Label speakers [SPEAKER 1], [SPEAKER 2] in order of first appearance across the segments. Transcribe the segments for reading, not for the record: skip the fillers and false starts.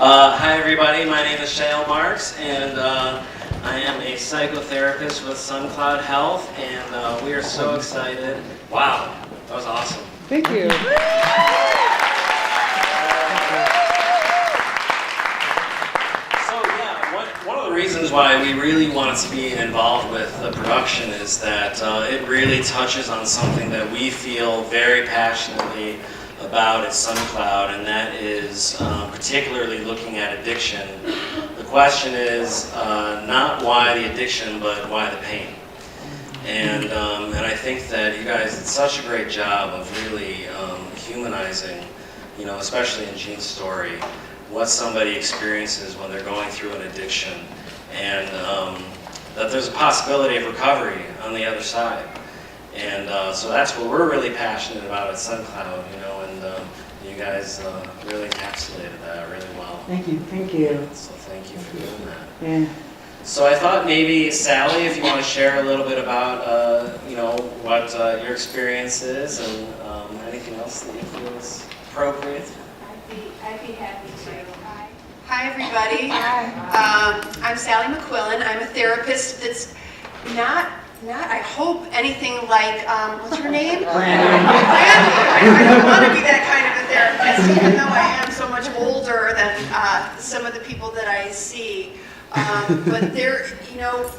[SPEAKER 1] Hi everybody, my name is Shale Marks, and I am a psychotherapist with SunCloud Health, and we are so excited. Wow, that was awesome.
[SPEAKER 2] Thank you.
[SPEAKER 1] One of the reasons why we really wanted to be involved with the production is that it really touches on something that we feel very passionately about at SunCloud, and that is particularly looking at addiction. The question is not why the addiction, but why the pain. And I think that you guys did such a great job of really humanizing, especially in Jean's story, what somebody experiences when they're going through an addiction, and that there's a possibility of recovery on the other side. And so that's what we're really passionate about at SunCloud, and you guys really encapsulated that really well.
[SPEAKER 2] Thank you. Thank you.
[SPEAKER 1] So thank you for doing that.
[SPEAKER 2] Yeah.
[SPEAKER 1] So I thought maybe, Sally, if you want to share a little bit about, what your experience is, and anything else that you feel is appropriate.
[SPEAKER 3] I'd be happy to. Hi, everybody. Hi. I'm Sally McQuillan. I'm a therapist that's not I hope, anything like, what's her name?
[SPEAKER 2] Brandon.
[SPEAKER 3] I don't want to be that kind of a therapist, even though I am so much older than some of the people that I see. But there,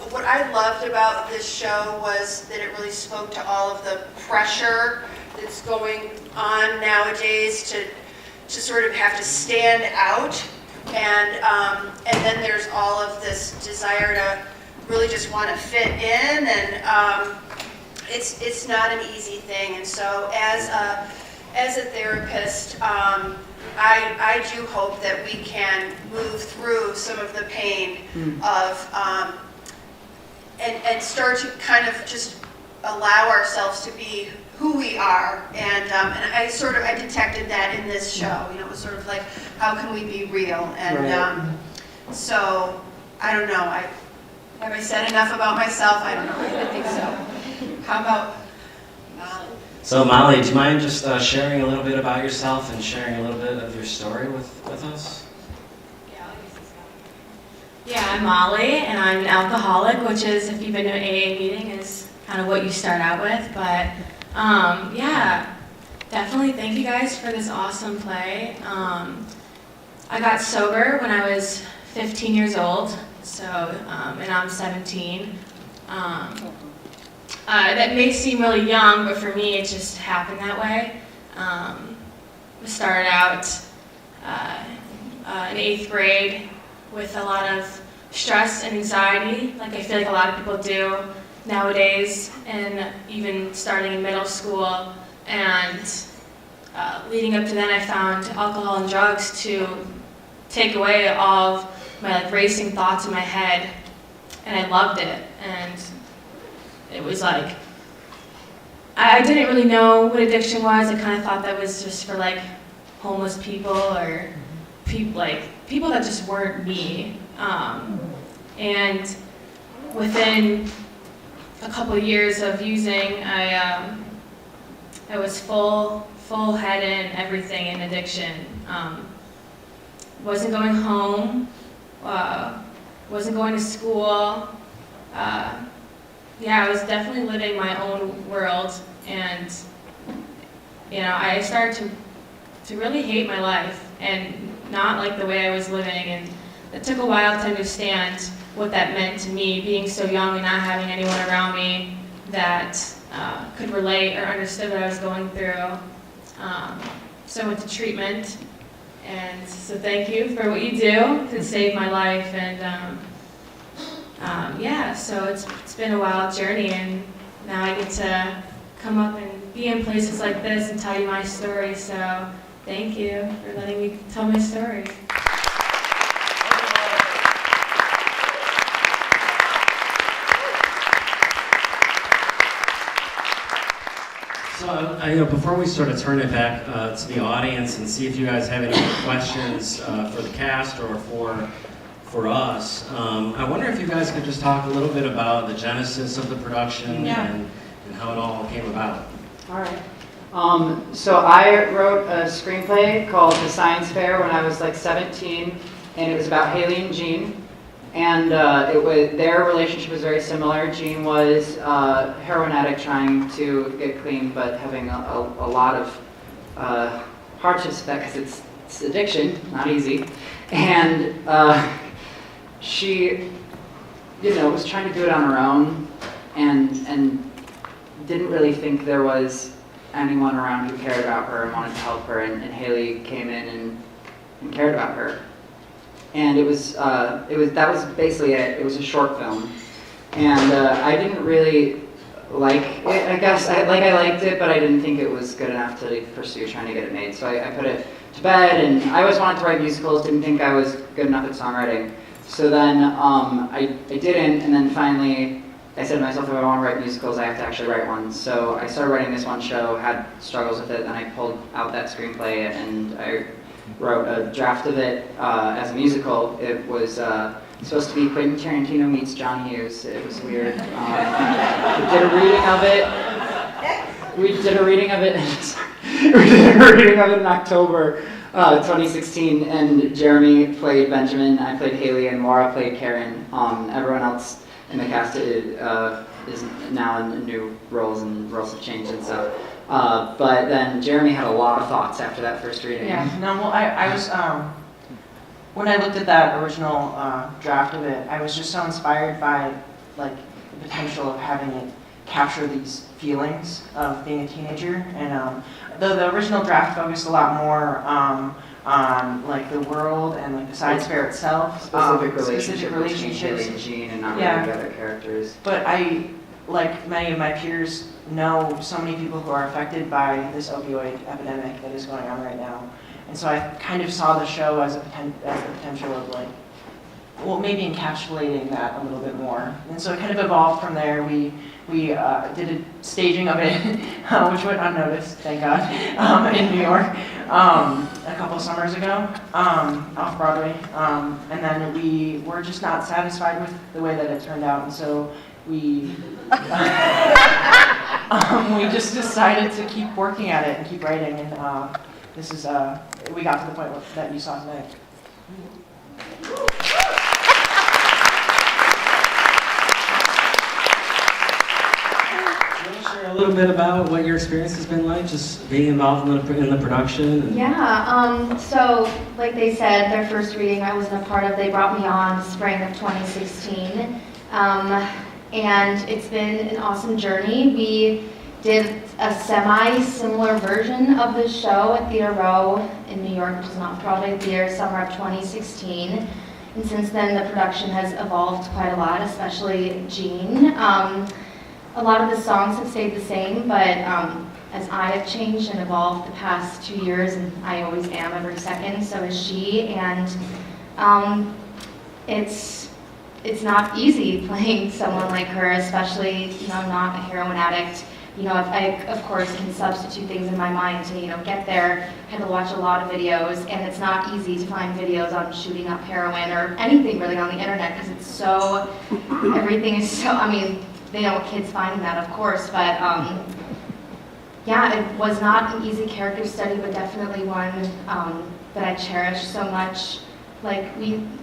[SPEAKER 3] what I loved about this show was that it really spoke to all of the pressure that's going on nowadays to sort of have to stand out, and then there's all of this desire to really just want to fit in, and it's not an easy thing. And so as a therapist, I do hope that we can move through some of the pain of and start to kind of just allow ourselves to be who we are. And I detected that in this show. It was sort of like, how can we be real? And so I don't know. Have I said enough about myself? I don't know. I think so. How about Molly?
[SPEAKER 1] So Molly, do you mind just sharing a little bit about yourself and sharing a little bit of your story with us?
[SPEAKER 3] Yeah, I'll use this guy.
[SPEAKER 4] Yeah, I'm Molly, and I'm an alcoholic, which is, if you've been to an AA meeting, is kind of what you start out with. But yeah, definitely thank you guys for this awesome play. I got sober when I was 15 years old. So, and I'm 17. That may seem really young, but for me, it just happened that way. I started out in 8th grade with a lot of stress and anxiety, like I feel like a lot of people do nowadays, and even starting in middle school. And leading up to then, I found alcohol and drugs to take away all of my racing thoughts in my head, and I loved it. And it was like, I didn't really know what addiction was. I kind of thought that was just for homeless people or people that just weren't me. And within a couple of years of using, I was full head in everything in addiction. Wasn't going home. Wasn't going to school. I was definitely living my own world, and I started to really hate my life and not like the way I was living, and it took a while to understand what that meant to me, being so young and not having anyone around me that could relate or understood what I was going through. So I went to treatment. And so thank you for what you do to save my life, and so it's been a wild journey, and now I get to come up and be in places like this and tell you my story, so thank you for letting me tell my story.
[SPEAKER 1] So, before we sort of turn it back to the audience and see if you guys have any questions for the cast or for us, I wonder if you guys could just talk a little bit about the genesis of the production and how it all came about.
[SPEAKER 2] All right. So I wrote a screenplay called The Science Fair when I was like 17, and it was about Haley and Jean. And their relationship was very similar. Jean was a heroin addict trying to get clean, but having a lot of hardships with that because it's addiction, not easy. And she, was trying to do it on her own, and didn't really think there was anyone around who cared about her and wanted to help her. And Haley came in and cared about her. And that was basically it. It was a short film, and I didn't really like it. I guess I liked it, but I didn't think it was good enough to pursue trying to get it made. So I put it to bed, and I always wanted to write musicals. Didn't think I was good enough at songwriting. So then I didn't, and then finally I said to myself, if I want to write musicals, I have to actually write one. So I started writing this one show, had struggles with it, then I pulled out that screenplay, and I wrote a draft of it as a musical. It was supposed to be Quentin Tarantino meets John Hughes. It was weird. We did a reading of it. We did a reading of it in October 2016, and Jeremy played Benjamin, I played Haley, and Maura played Karen. Everyone else in the cast is now in new roles, and roles have changed and stuff. But then Jeremy had a lot of thoughts after that first reading.
[SPEAKER 5] Yeah, no, well, I was, when I looked at that original draft of it, I was just so inspired by, like, the potential of having it capture these feelings of being a teenager. And the original draft focused a lot more on, like, the world and, like, the science fair itself.
[SPEAKER 2] Specific relationship between Haley and Jean, and not really the other characters.
[SPEAKER 5] But I, like many of my peers, know so many people who are affected by this opioid epidemic that is going on right now. And so I kind of saw the show as the potential of, like, well, maybe encapsulating that a little bit more. And so it kind of evolved from there. We did a staging of it, which went unnoticed, thank God, in New York a couple of summers ago, off Broadway. And then we were just not satisfied with the way that it turned out. And so we just decided to keep working at it and keep writing, and this is we got to the point that you saw tonight.
[SPEAKER 6] You want to share a little bit about what your experience has been like, just being involved in the production?
[SPEAKER 7] Yeah, so like they said, their first reading I wasn't a part of. They brought me on spring of 2016. And it's been an awesome journey. We did a semi-similar version of the show at Theater Row in New York, which is not Broadway Theater, summer of 2016. And since then, the production has evolved quite a lot, especially Jean. A lot of the songs have stayed the same, but as I have changed and evolved the past 2 years, and I always am every second, so is she. And it's not easy playing someone like her, especially, not a heroin addict. I, of course, can substitute things in my mind to, get there. I had to watch a lot of videos, and it's not easy to find videos on shooting up heroin or anything really on the internet, because it's so, everything is so, they don't want kids finding that, of course, but yeah, it was not an easy character study, but definitely one that I cherish so much. Like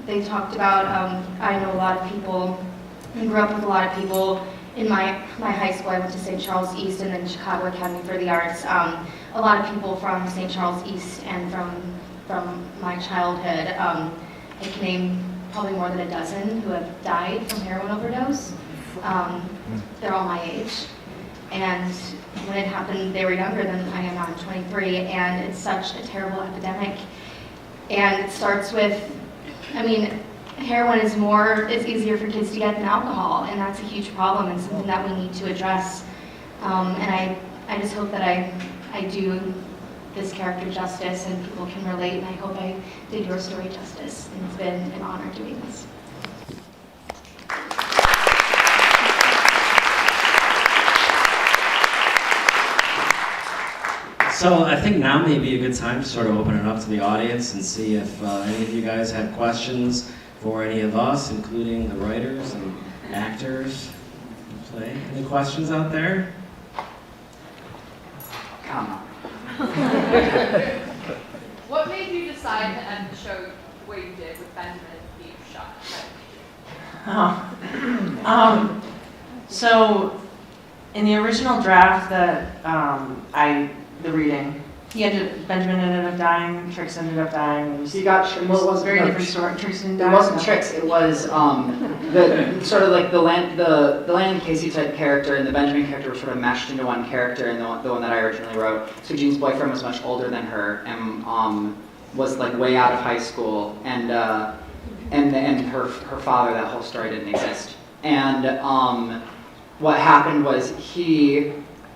[SPEAKER 7] they talked about, I know a lot of people, I grew up with a lot of people in my high school. I went to St. Charles East and then Chicago Academy for the Arts. A lot of people from St. Charles East and from my childhood. I can name probably more than a dozen who have died from heroin overdose. They're all my age. And when it happened, they were younger than I am now. I'm 23, and it's such a terrible epidemic. And it starts with, heroin is easier for kids to get than alcohol, and that's a huge problem and something that we need to address. And I just hope that I do this character justice and people can relate, and I hope I did your story justice. And it's been an honor doing this.
[SPEAKER 6] So I think now may be a good time to sort of open it up to the audience and see if any of you guys have questions for any of us, including the writers and actors who play. Any questions out there?
[SPEAKER 2] Come on.
[SPEAKER 8] What made you decide to end the show the way you did with Benjamin being shot?
[SPEAKER 5] So, in the original draft that the reading, Benjamin ended up dying, Trix ended up dying. It was,
[SPEAKER 2] He got well, it was
[SPEAKER 5] very
[SPEAKER 2] no,
[SPEAKER 5] different story. Trix didn't die.
[SPEAKER 2] It wasn't
[SPEAKER 5] no.
[SPEAKER 2] Trix. It was the sort of like the Landon Casey type character and the Benjamin character were sort of meshed into one character, and the one that I originally wrote. So Jean's boyfriend was much older than her and was like way out of high school, and her father. That whole story didn't exist. And what happened was he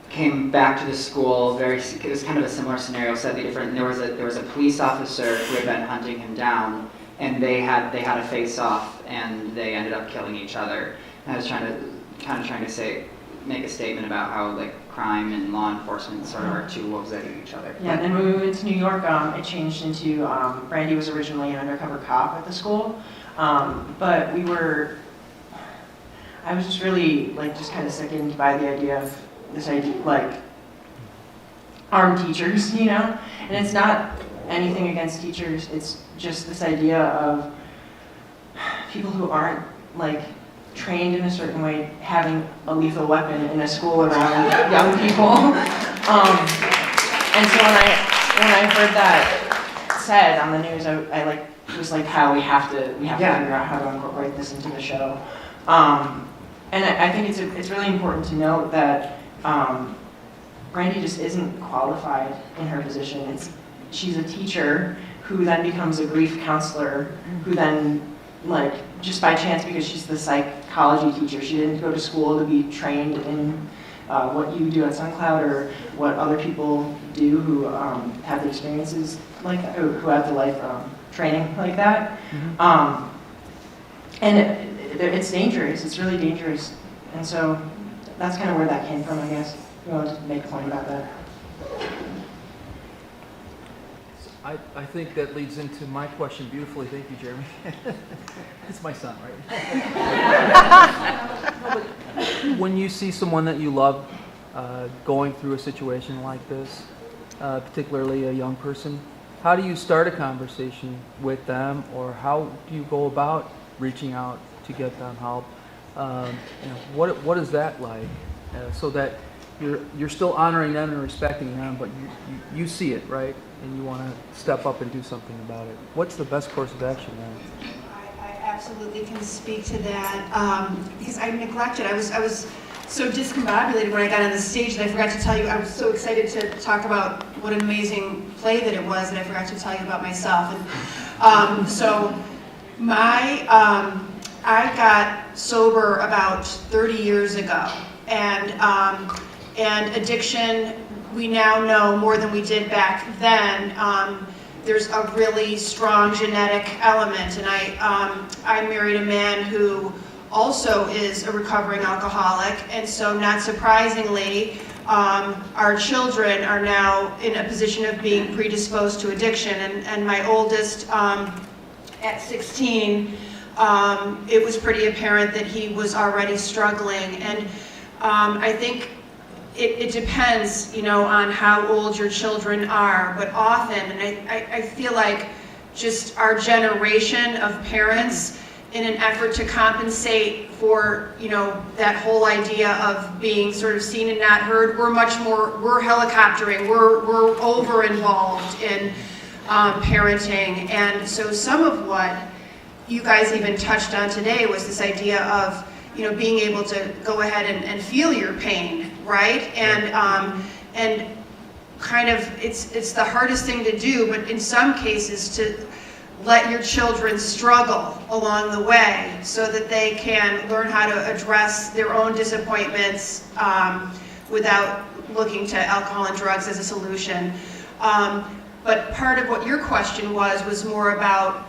[SPEAKER 2] came back to the school. It was kind of a similar scenario, slightly different. There was a police officer who had been hunting him down, and they had a face-off, and they ended up killing each other. And I was trying to make a statement about how like crime and law enforcement sort of are two wolves that eat each other.
[SPEAKER 5] Yeah, then when we moved to New York, it changed into Brandy was originally an undercover cop at the school, but I was just really like just kind of sickened by the idea of this idea, like armed teachers, you know? And it's not anything against teachers, it's just this idea of people who aren't like trained in a certain way having a lethal weapon in a school around young people. And so when I heard that said on the news, I like was like, how we have to figure out how to incorporate this into the show. And I think it's really important to note that Brandy just isn't qualified in her position. She's a teacher who then becomes a grief counselor, who then, like, just by chance, because she's the psychology teacher, she didn't go to school to be trained in what you do at SunCloud or what other people do who have the experiences like that, who have the life training like that. And it's dangerous. It's really dangerous. And so that's kind of where that came from, I guess. You wanted to make a point about that.
[SPEAKER 9] I think that leads into my question beautifully. Thank you, Jeremy. It's my son, right? When you see someone that you love going through a situation like this, particularly a young person, how do you start a conversation with them, or how do you go about reaching out to get them help? What is that like, so that you're still honoring them and respecting them, but you see it, right? And you want to step up and do something about it. What's the best course of action then?
[SPEAKER 3] I absolutely can speak to that because I neglected. I was so discombobulated when I got on the stage that I forgot to tell you. I was so excited to talk about what an amazing play that it was that I forgot to tell you about myself. And so I got sober about 30 years ago, and addiction, we now know more than we did back then. There's a really strong genetic element, and I married a man who also is a recovering alcoholic, and so not surprisingly, our children are now in a position of being predisposed to addiction, and my oldest, at 16, it was pretty apparent that he was already struggling, and I think it depends, on how old your children are, but often, and I feel like just our generation of parents, in an effort to compensate for, that whole idea of being sort of seen and not heard, we're helicoptering, we're over-involved in parenting, and so some of what you guys even touched on today was this idea of, being able to go ahead and feel your pain, right? And kind of, it's the hardest thing to do, but in some cases to let your children struggle along the way so that they can learn how to address their own disappointments without looking to alcohol and drugs as a solution. But part of what your question was more about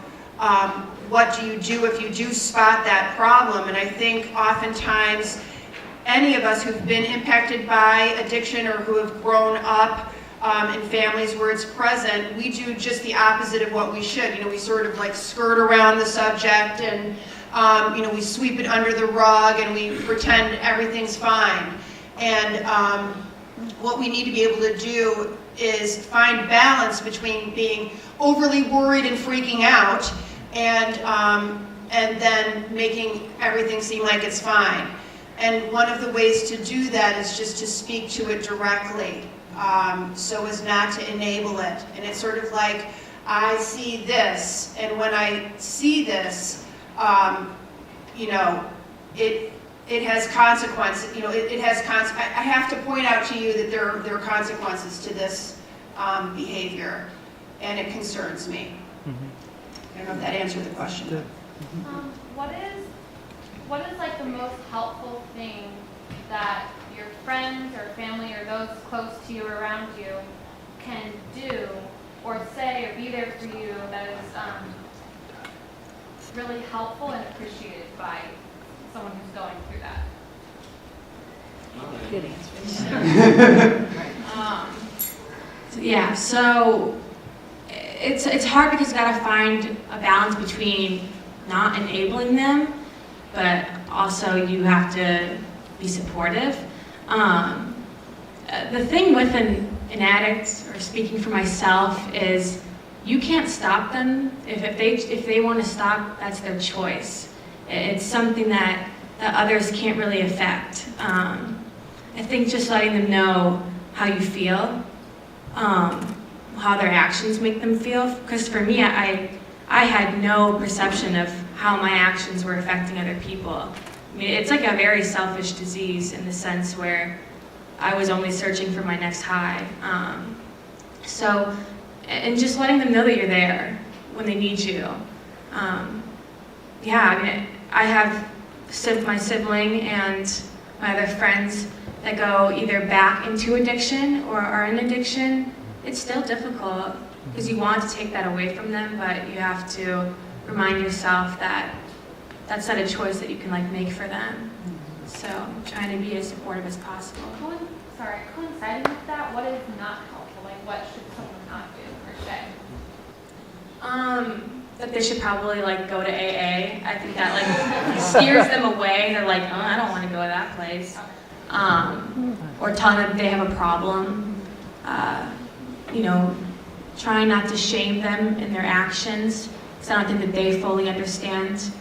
[SPEAKER 3] what do you do if you do spot that problem? And I think oftentimes any of us who've been impacted by addiction or who have grown up in families where it's present, we do just the opposite of what we should. We sort of like skirt around the subject and we sweep it under the rug and we pretend everything's fine. And what we need to be able to do is find balance between being overly worried and freaking out and then making everything seem like it's fine. And one of the ways to do that is just to speak to it directly, so as not to enable it. And it's sort of like, I see this, and when I see this, you know, it has consequences. You know, it has I have to point out to you that there are consequences to this behavior, and it concerns me. I don't know if that answered the question.
[SPEAKER 8] What is like the most helpful thing that your friends or family or those close to you or around you can do or say or be there for you that is really helpful and appreciated by someone who's going through that?
[SPEAKER 2] Good answer.
[SPEAKER 4] Yeah, so it's hard because you gotta find a balance between not enabling them, but also you have to be supportive. The thing with an addict, or speaking for myself, is you can't stop them. If they want to stop, that's their choice. It's something that others can't really affect. I think just letting them know how you feel, how their actions make them feel. Because for me, I had no perception of how my actions were affecting other people. I mean, it's like a very selfish disease in the sense where I was only searching for my next high. And just letting them know that you're there when they need you. Yeah, I mean, I have my sibling and my other friends that go either back into addiction or are in addiction. It's still difficult because you want to take that away from them, but you have to remind yourself that that's not a choice that you can like make for them. So trying to be as supportive as possible.
[SPEAKER 8] Coinciding with that, what is not helpful? Like, what should someone not do or say?
[SPEAKER 4] That they should probably like go to AA. I think that like steers them away. They're like, oh, I don't want to go to that place. Or tell them they have a problem. You know, trying not to shame them in their actions. It's not something that they fully understand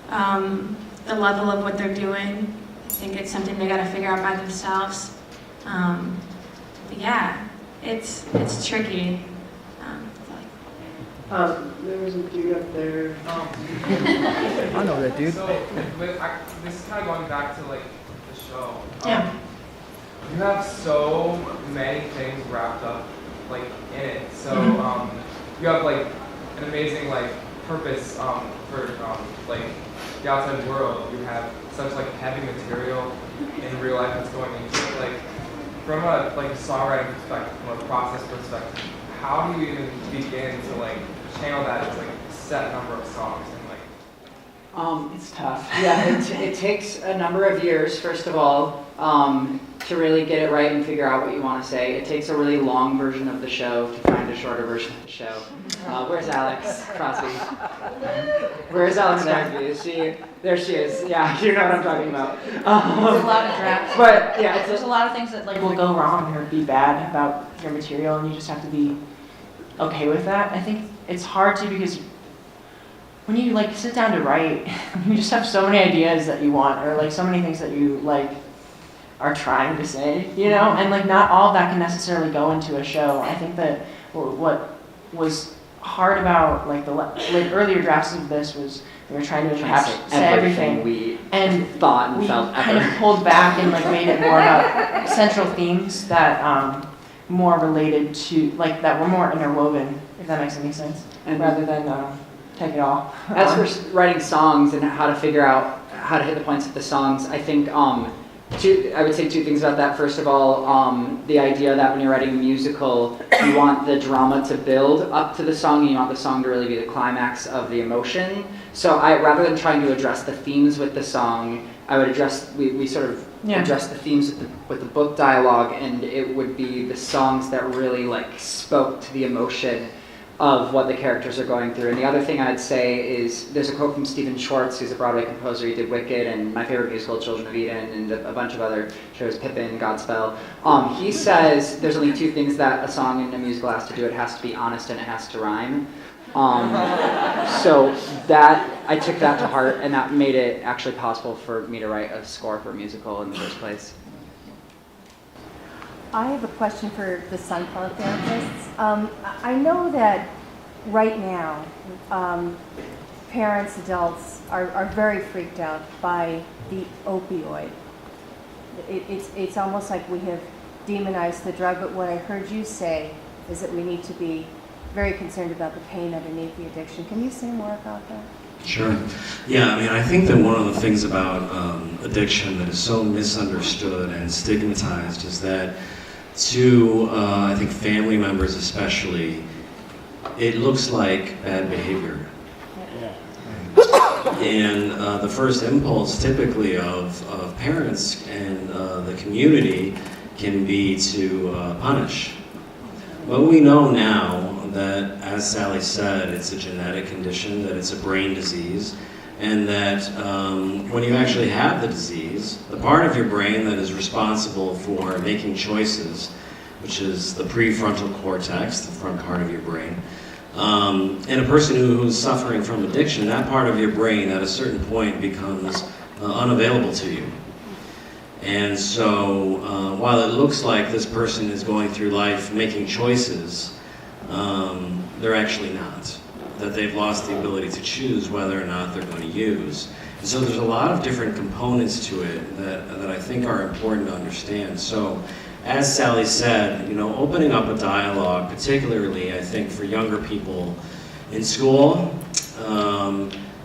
[SPEAKER 4] the level of what they're doing. I think it's something they got to figure out by themselves. But yeah, it's tricky.
[SPEAKER 5] There was a dude up there.
[SPEAKER 9] I know that dude.
[SPEAKER 10] So, this is kind of going back to like the show.
[SPEAKER 5] Yeah.
[SPEAKER 10] You have so many things wrapped up like in it. So you have like an amazing like purpose for like the outside world. You have such like heavy material in real life that's going into it. Like from a songwriting perspective, from a process perspective, how do you even begin to like channel that as like a set number of songs and like?
[SPEAKER 2] It's tough. Yeah, it takes a number of years, first of all, to really get it right and figure out what you want to say. It takes a really long version of the show to find a shorter version of the show. Where's Alex Crosby? Where's Alex Crosby? Is she? There she is. Yeah, you know what I'm talking about.
[SPEAKER 5] There's a lot of drafts.
[SPEAKER 2] But yeah,
[SPEAKER 5] There's a lot of things that like will go wrong or be bad about your material, and you just have to be okay with that. I think it's hard to, because when you like sit down to write, you just have so many ideas that you want, or like so many things that you like are trying to say, you know, and like not all of that can necessarily go into a show. I think that what was hard about like the earlier drafts of this was they were trying to say everything
[SPEAKER 2] we
[SPEAKER 5] and
[SPEAKER 2] thought and
[SPEAKER 5] we
[SPEAKER 2] felt
[SPEAKER 5] kind
[SPEAKER 2] ever.
[SPEAKER 5] of pulled back and like made it more about central themes that more related to like that were more interwoven, if that makes any sense,
[SPEAKER 2] And
[SPEAKER 5] rather than take it all.
[SPEAKER 2] As for writing songs and how to figure out how to hit the points of the songs, I think I would say two things about that. First of all, the idea that when you're writing a musical, you want the drama to build up to the song, and you want the song to really be the climax of the emotion. So rather than trying to address the themes with the song, I would we sort of address the themes with the book dialogue, and it would be the songs that really like spoke to the emotion. of what the characters are going through. And the other thing I'd say is there's a quote from Stephen Schwartz, who's a Broadway composer. He did Wicked and my favorite musical, Children of Eden, and a bunch of other shows, Pippin, Godspell. He says there's only two things that a song in a musical has to do. It has to be honest and it has to rhyme. So that, I took that to heart, and that made it actually possible for me to write a score for a musical in the first place.
[SPEAKER 11] I have a question for the SunCloud therapists. I know that right now, parents, adults are very freaked out by the opioid. It's almost like we have demonized the drug, but what I heard you say is that we need to be very concerned about the pain underneath the addiction. Can you say more about that?
[SPEAKER 6] Sure. Yeah, I mean, I think that one of the things about addiction that is so misunderstood and stigmatized is that to, I think, family members especially, it looks like bad behavior. And the first impulse typically of parents and the community can be to punish. But we know now that, as Sally said, it's a genetic condition, that it's a brain disease, and that when you actually have the disease, the part of your brain that is responsible for making choices, which is the prefrontal cortex, the front part of your brain, and a person who's suffering from addiction, that part of your brain at a certain point becomes unavailable to you. And so while it looks like this person is going through life making choices, they're actually not. That they've lost the ability to choose whether or not they're going to use. And so there's a lot of different components to it that I think are important to understand. So as Sally said, you know, opening up a dialogue, particularly I think for younger people in school,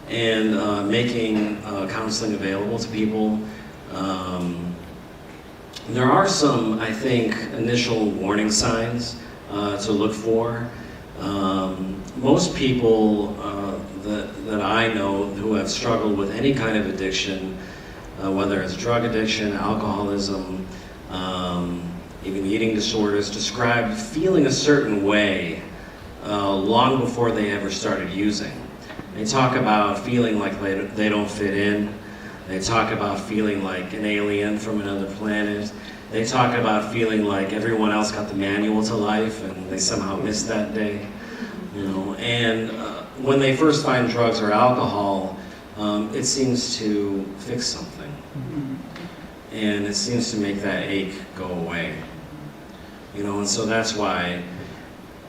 [SPEAKER 6] and making counseling available to people. There are some, I think, initial warning signs to look for. Most people that I know who have struggled with any kind of addiction, whether it's drug addiction, alcoholism, even eating disorders, describe feeling a certain way long before they ever started using. They talk about feeling like they don't fit in. They talk about feeling like an alien from another planet. They talk about feeling like everyone else got the manual to life and they somehow missed that day. You know, and when they first find drugs or alcohol, it seems to fix something. And it seems to make that ache go away. You know, and so that's why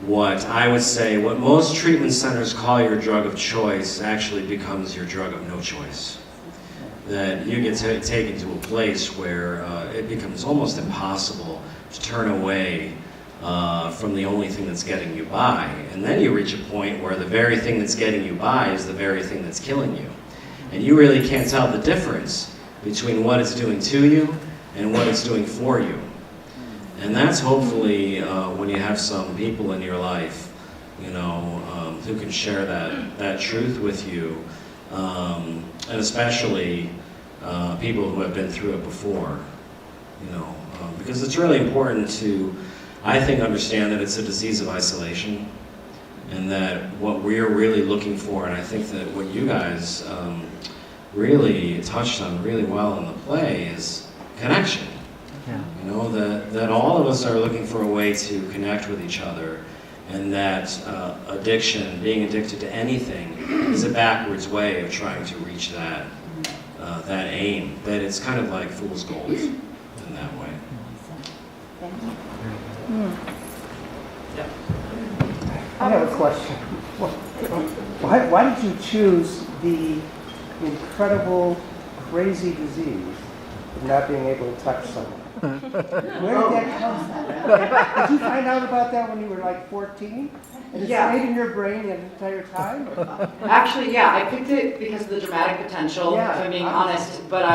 [SPEAKER 6] what I would say, what most treatment centers call your drug of choice actually becomes your drug of no choice. That you get taken to a place where it becomes almost impossible to turn away from the only thing that's getting you by. And then you reach a point where the very thing that's getting you by is the very thing that's killing you. And you really can't tell the difference between what it's doing to you and what it's doing for you. And that's hopefully when you have some people in your life, you know, who can share that truth with you, and especially people who have been through it before, you know, because it's really important to, I think, understand that it's a disease of isolation, and that what we're really looking for, and I think that what you guys really touched on really well in the play, is connection.
[SPEAKER 9] Yeah.
[SPEAKER 6] You know, that all of us are looking for a way to connect with each other, and that addiction, being addicted to anything, is a backwards way of trying to reach that aim. That it's kind of like fool's gold in that way.
[SPEAKER 11] Thank you.
[SPEAKER 12] I have a question. Why did you choose the incredible, crazy disease of not being able to touch someone? Where did that come from? Did you find out about that when you were like 14? And it stayed in your brain the entire time?
[SPEAKER 2] Actually, yeah, I picked it because of the dramatic potential, if I'm being honest. But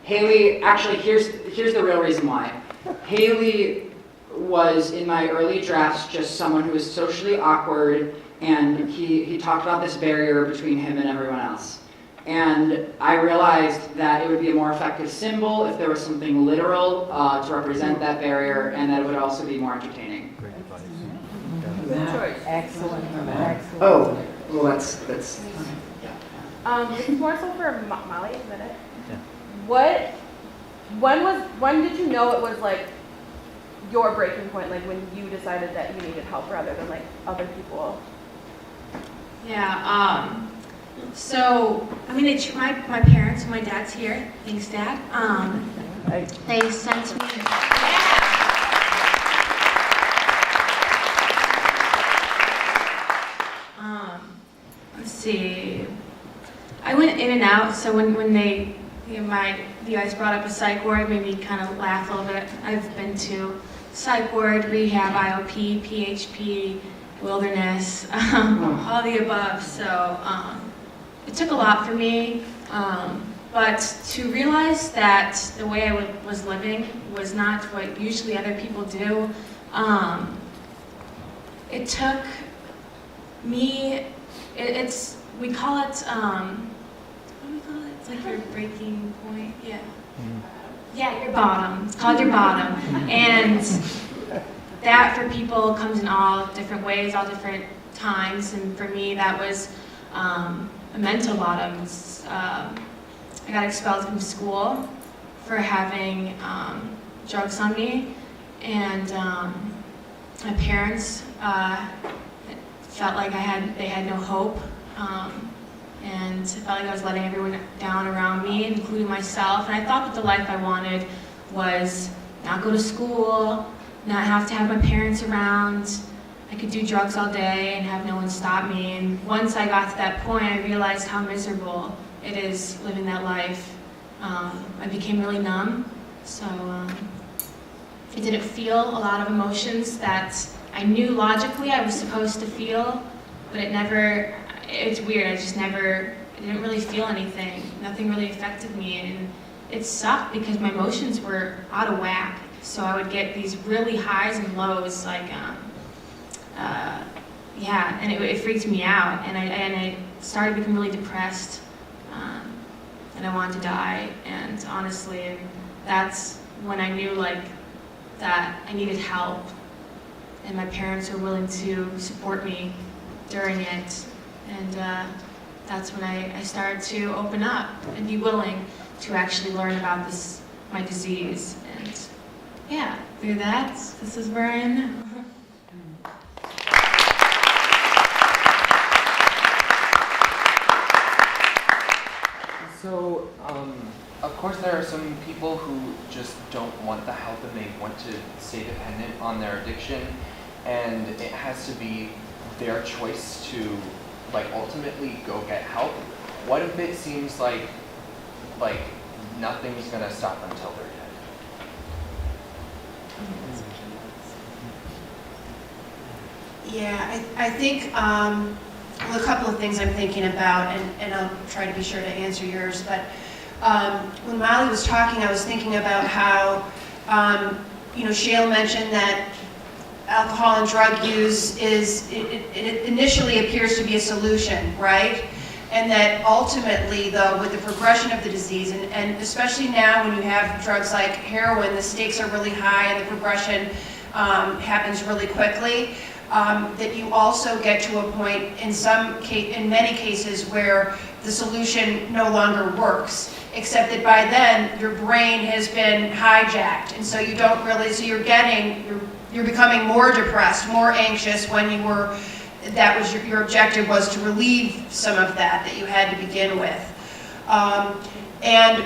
[SPEAKER 2] Haley, actually, here's the real reason why. Haley was, in my early drafts, just someone who was socially awkward, and he talked about this barrier between him and everyone else. And I realized that it would be a more effective symbol if there was something literal to represent that barrier, and that it would also be more entertaining.
[SPEAKER 13] Good choice.
[SPEAKER 11] Excellent, excellent.
[SPEAKER 2] Oh, well, that's,
[SPEAKER 13] It's more so for Molly, is that it? Yeah. When did you know it was like your breaking point, like when you decided that you needed help rather than like other people?
[SPEAKER 4] Yeah, so, I mean, my parents, my dad's here, thanks Dad, they sent me, let's see, I went in and out, so when they, you guys brought up a psych ward, made me kind of laugh a little bit. I've been to psych ward, rehab, IOP, PHP, wilderness, all the above, so it took a lot for me, but to realize that the way I was living was not what usually other people do, it took me, we call it, what do we call it? It's like your breaking point, yeah. Yeah, your bottom, it's called your bottom, and that for people comes in all different ways, all different times, and for me that was a mental bottom. I got expelled from school for having drugs on me, and my parents felt like they had no hope, and I felt like I was letting everyone down around me, including myself, and I thought that the life I wanted was not go to school, not have to have my parents around. I could do drugs all day and have no one stop me. And once I got to that point, I realized how miserable it is living that life. I became really numb, so I didn't feel a lot of emotions that I knew logically I was supposed to feel, but it's weird, I didn't really feel anything. Nothing really affected me, and it sucked because my emotions were out of whack. So I would get these really highs and lows, like, yeah, and it freaked me out, and I started to become really depressed, and I wanted to die, and honestly, that's when I knew, like, that I needed help, and my parents were willing to support me during it, and that's when I started to open up and be willing to actually learn about my disease, and yeah, through that, this is where I am now.
[SPEAKER 14] So, of course there are some people who just don't want the help and they want to stay dependent on their addiction, and it has to be their choice to, like, ultimately go get help. What if it seems like nothing's gonna stop them until they're dead?
[SPEAKER 3] Yeah, I think well, a couple of things I'm thinking about, and I'll try to be sure to answer yours, but when Molly was talking, I was thinking about how, Shale mentioned that alcohol and drug use it initially appears to be a solution, right? And that ultimately, though, with the progression of the disease, and especially now when you have drugs like heroin, the stakes are really high and the progression happens really quickly, that you also get to a point in many cases where the solution no longer works, except that by then your brain has been hijacked, and so you don't really, so you're becoming more depressed, more anxious when that was your objective was to relieve some of that you had to begin with. And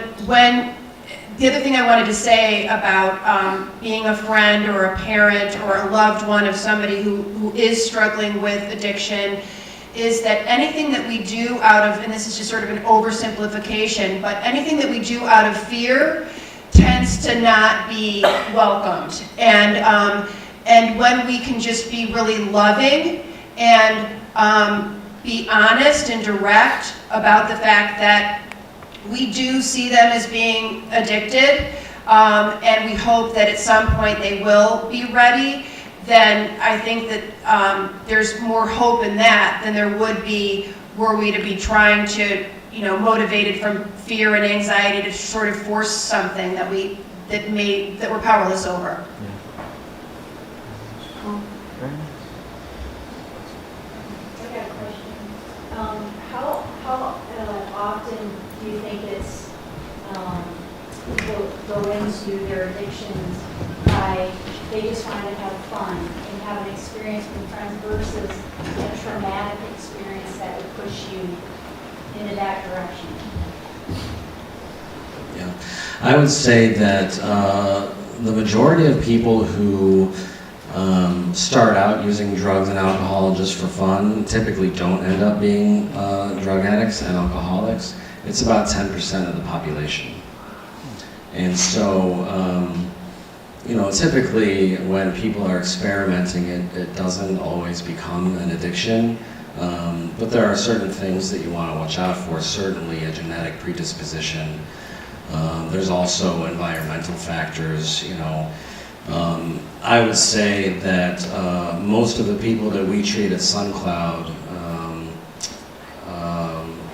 [SPEAKER 3] the other thing I wanted to say about being a friend or a parent or a loved one of somebody who is struggling with addiction is that anything that we do out of, and this is just sort of an oversimplification, but anything that we do out of fear tends to not be welcomed. And when we can just be really loving and be honest and direct about the fact that we do see them as being addicted, and we hope that at some point they will be ready, then I think that there's more hope in that than there would be were we to be trying to, motivated from fear and anxiety to sort of force something that we're powerless over.
[SPEAKER 9] Cool.
[SPEAKER 15] Do you think it's people go into their addictions by they just want to have fun and have an experience with friends versus a traumatic experience that would push you into that direction?
[SPEAKER 6] Yeah, I would say that the majority of people who start out using drugs and alcohol just for fun typically don't end up being drug addicts and alcoholics. It's about 10% of the population. And so, typically when people are experimenting, it doesn't always become an addiction. But there are certain things that you want to watch out for, certainly a genetic predisposition. There's also environmental factors, I would say that most of the people that we treat at SunCloud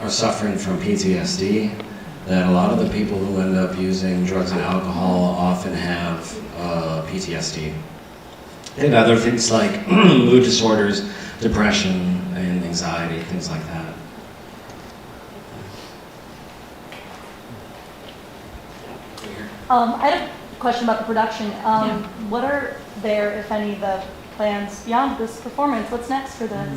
[SPEAKER 6] are suffering from PTSD, that a lot of the people who end up using drugs and alcohol often have PTSD. And other things like mood disorders, depression, and anxiety, things like that.
[SPEAKER 16] I had a question about the production. What are there, if any, the plans beyond this performance? What's next for this?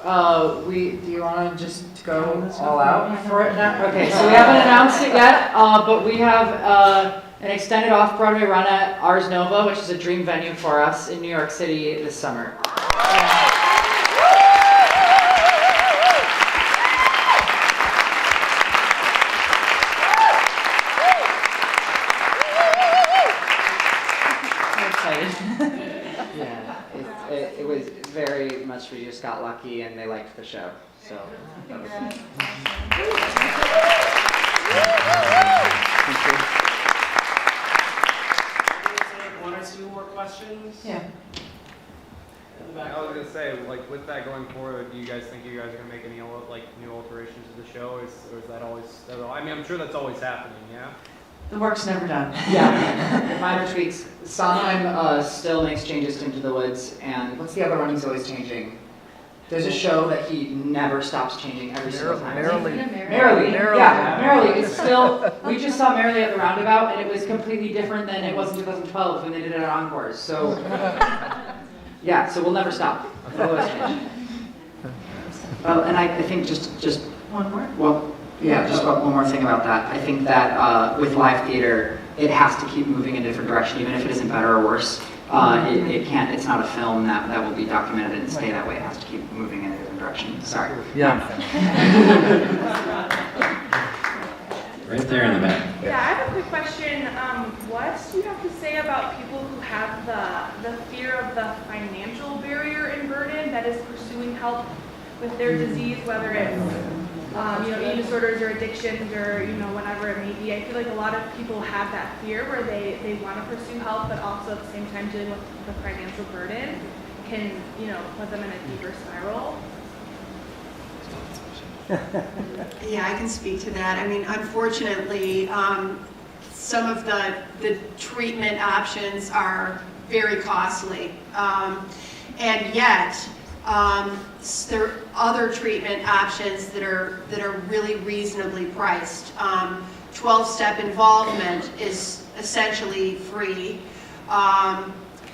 [SPEAKER 2] Do you want to just go all out for it now? Okay, so we haven't announced it yet, but we have an extended off-Broadway run at Ars Nova, which is a dream venue for us in New York City this summer. It was very much, we just got lucky and they liked the show. So that was
[SPEAKER 1] One or two more questions?
[SPEAKER 5] Yeah.
[SPEAKER 10] I was gonna say, like, with that going forward, do you guys think you guys are gonna make any new alterations to the show, or is that always? I mean, I'm sure that's always happening. Yeah.
[SPEAKER 5] The work's never done.
[SPEAKER 2] Yeah, minor tweaks. Sondheim still makes changes to Into the Woods, and what's the other one he's always changing? There's a show that he never stops changing every single time.
[SPEAKER 9] Merrily.
[SPEAKER 2] Yeah, Merrily. It's still, we just saw Merrily at the Roundabout, and it was completely different than it was in 2012 when they did it at Encores. So, yeah, so we'll never stop. We'll always change. Well, and I think just
[SPEAKER 5] One more?
[SPEAKER 2] well, yeah, just one more thing about that. I think that with live theater, it has to keep moving in a different direction, even if it isn't better or worse. It can't. It's not a film that will be documented and stay that way. It has to keep moving in a different direction. Sorry.
[SPEAKER 9] Yeah.
[SPEAKER 6] Right there in the back.
[SPEAKER 13] Yeah, I have a quick question. What do you have to say about people who have the fear of the financial barrier and burden that is pursuing help with their disease, whether it's eating disorders or addictions or whatever it may be? I feel like a lot of people have that fear where they want to pursue help, but also at the same time dealing with the financial burden can put them in a deeper spiral.
[SPEAKER 3] Yeah, I can speak to that. I mean, unfortunately, some of the treatment options are very costly, and yet there are other treatment options that are really reasonably priced. 12-step involvement is essentially free,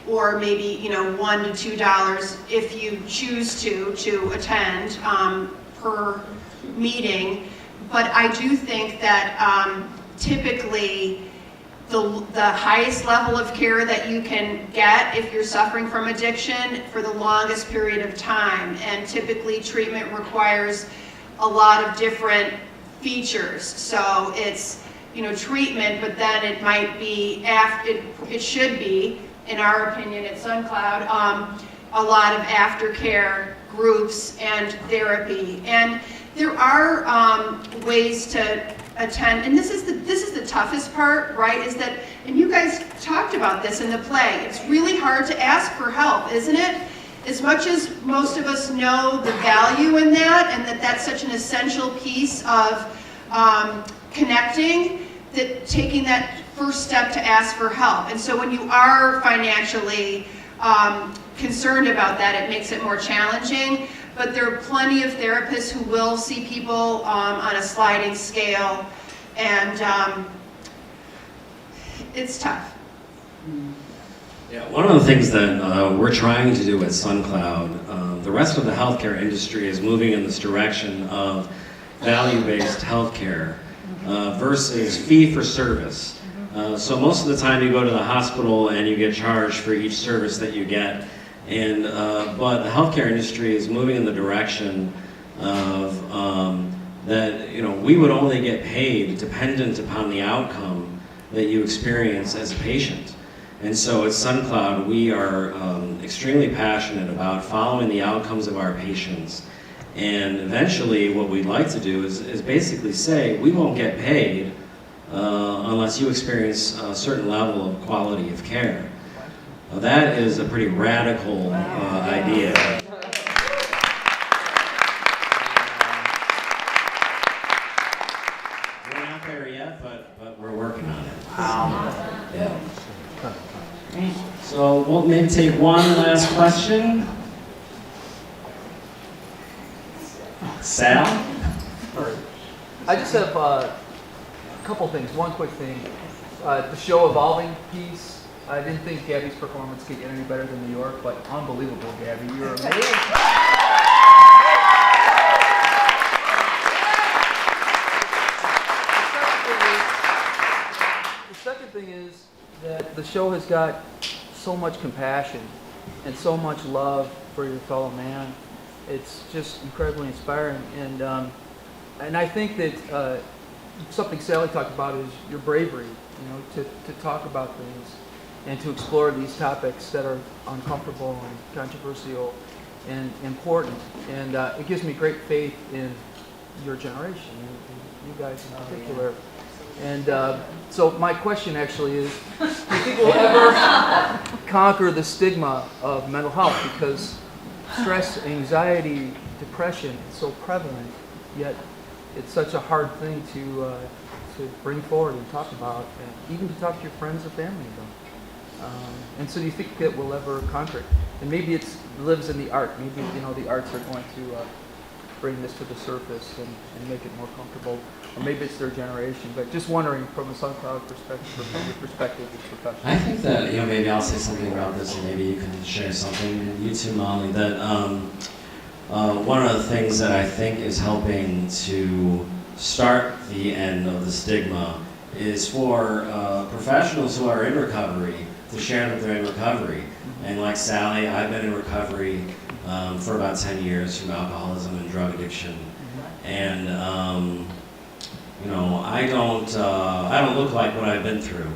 [SPEAKER 3] or maybe $1 to $2 if you choose to attend per meeting. But I do think that typically the highest level of care that you can get if you're suffering from addiction for the longest period of time, and typically treatment requires a lot of different features. So it's treatment, but then it might be it should be, in our opinion at SunCloud, a lot of aftercare groups and therapy. And there are ways to attend, and this is the toughest part, right? Is that, and you guys talked about this in the play, it's really hard to ask for help, isn't it? As much as most of us know the value in that, and that that's such an essential piece of connecting, that taking that first step to ask for help. And so when you are financially concerned about that, it makes it more challenging. But there are plenty of therapists who will see people on a sliding scale, and it's tough.
[SPEAKER 6] Yeah, one of the things that we're trying to do at SunCloud, the rest of the healthcare industry is moving in this direction of value-based healthcare versus fee-for-service. So most of the time you go to the hospital and you get charged for each service that you get. And but the healthcare industry is moving in the direction of that we would only get paid dependent upon the outcome that you experience as a patient. And so at SunCloud, we are extremely passionate about following the outcomes of our patients. And eventually, what we'd like to do is basically say we won't get paid unless you experience a certain level of quality of care. That is a pretty radical idea. We're not there yet, but we're working on it. Yeah. So we'll maybe take one last question. Sal?
[SPEAKER 9] I just have a couple things. One quick thing. The show Evolving piece. I didn't think Gabby's performance could get any better than New York, but unbelievable, Gabby. You're amazing. The second thing is that the show has got so much compassion and so much love for your fellow man. It's just incredibly inspiring, and I think that something Sally talked about is your bravery, to talk about things and to explore these topics that are uncomfortable and controversial and important. And it gives me great faith in your generation, and you guys in particular. And so my question actually is, do you think we'll ever conquer the stigma of mental health? Because stress, anxiety, depression is so prevalent, yet it's such a hard thing to bring forward and talk about, and even to talk to your friends and family about. And so do you think that we'll ever conquer it? And maybe it lives in the art. Maybe the arts are going to bring this to the surface and make it more comfortable. Or maybe it's their generation. But just wondering from a SunCloud perspective, or from your perspective as a professional.
[SPEAKER 6] I think that maybe I'll say something about this, and maybe you can share something. And you too, Molly. That one of the things that I think is helping to start the end of the stigma is for professionals who are in recovery to share that they're in recovery. And like Sally, I've been in recovery for about 10 years from alcoholism and drug addiction. And I don't look like what I've been through.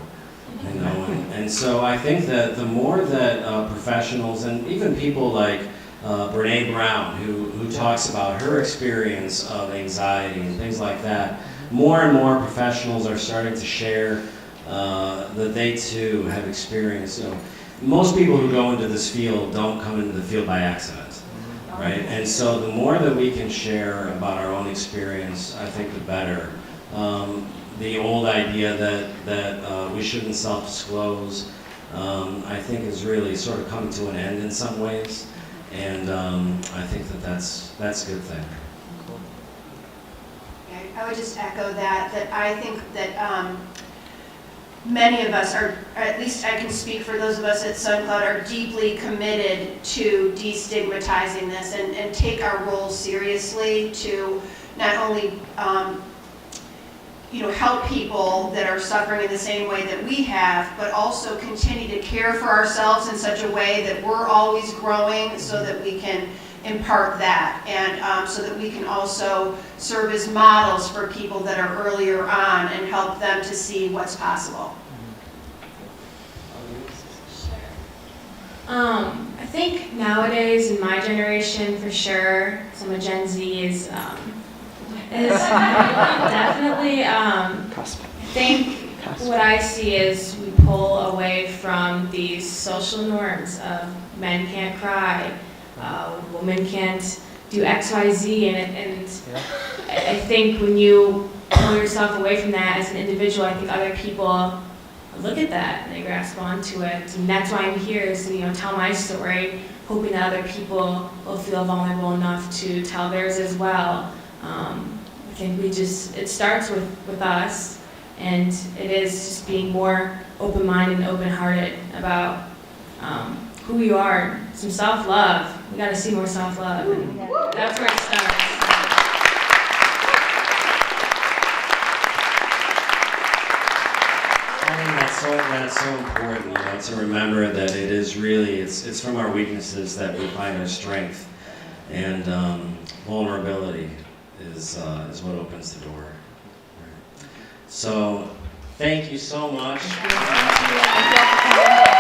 [SPEAKER 6] And so I think that the more that professionals and even people like Brene Brown, who talks about her experience of anxiety and things like that, more and more professionals are starting to share that they too have experienced. Most people who go into this field don't come into the field by accident, right? And so the more that we can share about our own experience, I think the better. The old idea that we shouldn't self-disclose, I think is really sort of coming to an end in some ways. And I think that's a good thing.
[SPEAKER 3] I would just echo that I think that many of us are, or at least I can speak for those of us at SunCloud, are deeply committed to destigmatizing this and take our role seriously to not only help people that are suffering in the same way that we have, but also continue to care for ourselves in such a way that we're always growing so that we can impart that, and so that we can also serve as models for people that are earlier on and help them to see what's possible.
[SPEAKER 4] I think nowadays in my generation, for sure, some of Gen Z is definitely, I think what I see is we pull away from these social norms of men can't cry, women can't do X, Y, Z, and I think when you pull yourself away from that as an individual, I think other people look at that and they grasp onto it. And that's why I'm here, is to tell my story, hoping that other people will feel vulnerable enough to tell theirs as well. I think it starts with us, and it is just being more open-minded and open-hearted about who we are. Some self-love. We got to see more self-love, and that's where it starts.
[SPEAKER 6] I think that's so important, to remember that it is really, it's from our weaknesses that we find our strength, and vulnerability is what opens the door. So, thank you so much.
[SPEAKER 16] Thank you all for coming.